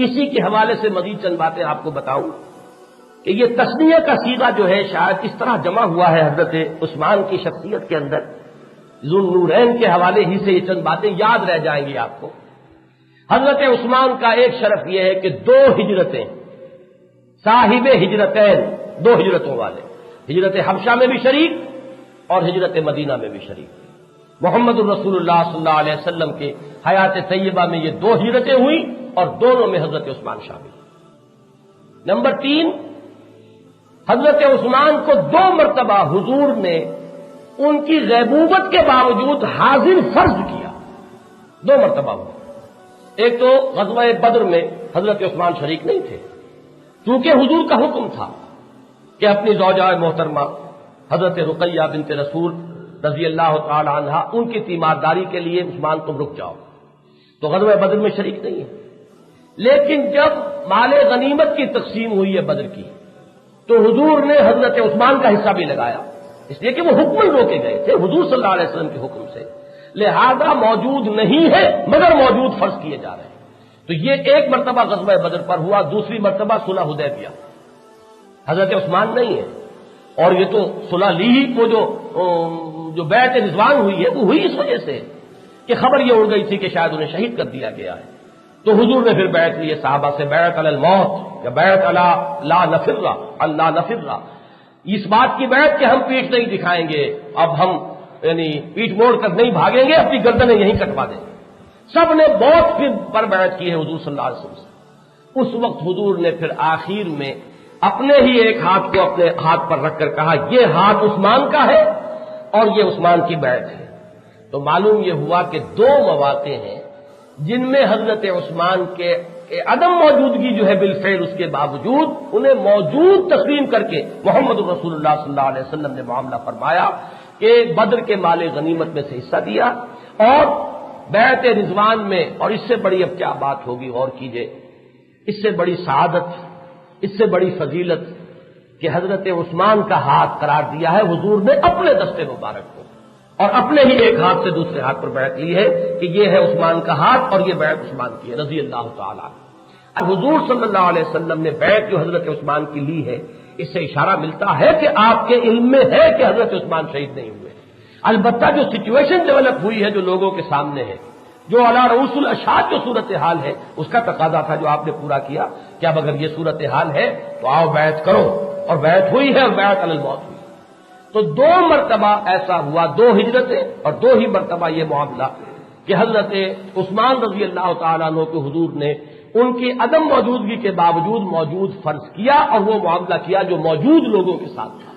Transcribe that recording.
اسی کے حوالے سے مزید چند باتیں آپ کو بتاؤں کہ یہ تسنیہ کا صیغہ جو ہے شاید اس طرح جمع ہوا ہے حضرت عثمان کی شخصیت کے اندر، ذو النورین کے حوالے ہی سے یہ چند باتیں یاد رہ جائیں گی آپ کو۔ حضرت عثمان کا ایک شرف یہ ہے کہ 2 ہجرتیں، صاحب ہجرتین، 2 ہجرتوں والے، ہجرت حبشہ میں بھی شریک اور ہجرت مدینہ میں بھی شریک۔ محمد الرسول اللہ صلی اللہ علیہ وسلم کے حیات طیبہ میں یہ 2 ہجرتیں ہوئی اور دونوں میں حضرت عثمان شامل۔ نمبر 3، حضرت عثمان کو 2 مرتبہ حضور نے ان کی غیبوبت کے باوجود حاضر فرض کیا، 2 مرتبہ ہوا۔ ایک تو غزوہ بدر میں حضرت عثمان شریک نہیں تھے، چونکہ حضور کا حکم تھا کہ اپنی زوجہ محترمہ حضرت رقیہ بنت رسول رضی اللہ تعالی عنہا ان کی تیمارداری کے لیے عثمان تم رک جاؤ، تو غزوہ بدر میں شریک نہیں ہے۔ لیکن جب مال غنیمت کی تقسیم ہوئی ہے بدر کی، تو حضور نے حضرت عثمان کا حصہ بھی لگایا، اس لیے کہ وہ حکم روکے گئے تھے حضور صلی اللہ علیہ وسلم کے حکم سے، لہذا موجود نہیں ہے مگر موجود فرض کیے جا رہے ہیں۔ تو یہ ایک مرتبہ غزوہ بدر پر ہوا، دوسری مرتبہ صلح حدیبیہ، حضرت عثمان نہیں ہے، اور یہ تو صلح لی ہی، وہ جو بیعت رضوان ہوئی ہے وہ ہوئی اس وجہ سے کہ خبر یہ اڑ گئی تھی کہ شاید انہیں شہید کر دیا گیا ہے، تو حضور نے پھر بیعت لی صحابہ سے، بیعت علی الموت یا بیعت علی لا نفر، اللہ نفر، اس بات کی بیعت کہ ہم پیٹھ نہیں دکھائیں گے، اب ہم یعنی پیٹھ موڑ کر نہیں بھاگیں گے، اپنی گردنیں یہیں کٹوا دیں گے۔ سب نے موت پر بیعت کی ہے حضور صلی اللہ علیہ وسلم سے۔ اس وقت حضور نے پھر آخر میں اپنے ہی ایک ہاتھ کو اپنے ہاتھ پر رکھ کر کہا یہ ہاتھ عثمان کا ہے اور یہ عثمان کی بیعت ہے۔ تو معلوم یہ ہوا کہ 2 مواقع ہیں جن میں حضرت عثمان کے عدم موجودگی جو ہے بالفعل اس کے باوجود انہیں موجود تسلیم کر کے محمد رسول اللہ صلی اللہ علیہ وسلم نے معاملہ فرمایا کہ بدر کے مال غنیمت میں سے حصہ دیا، اور بیعت رضوان میں، اور اس سے بڑی اب کیا بات ہوگی غور کیجئے، اس سے بڑی سعادت، اس سے بڑی فضیلت کہ حضرت عثمان کا ہاتھ قرار دیا ہے حضور نے اپنے دستے مبارک کو، اور اپنے ہی ایک ہاتھ سے دوسرے ہاتھ پر بیعت لی ہے کہ یہ ہے عثمان کا ہاتھ اور یہ بیعت عثمان کی ہے رضی اللہ تعالیٰ۔ حضور صلی اللہ علیہ وسلم نے بیعت جو حضرت عثمان کی لی ہے، اس سے اشارہ ملتا ہے کہ آپ کے علم میں ہے کہ حضرت عثمان شہید نہیں ہوئے، البتہ جو سچویشن ڈیولپ ہوئی ہے جو لوگوں کے سامنے ہے، جو علی رؤوس الاشہاد جو صورتحال ہے، اس کا تقاضا تھا جو آپ نے پورا کیا کہ اب اگر یہ صورتحال ہے تو آؤ بیعت کرو، اور بیعت ہوئی ہے اور بیعت علی الموت ہوئی۔ تو 2 مرتبہ ایسا ہوا، 2 ہجرتیں اور 2 ہی مرتبہ یہ معاملہ کہ حضرت عثمان رضی اللہ تعالیٰ عنہ کے حضور نے ان کی عدم موجودگی کے باوجود موجود فرض کیا، اور وہ معاملہ کیا جو موجود لوگوں کے ساتھ تھا۔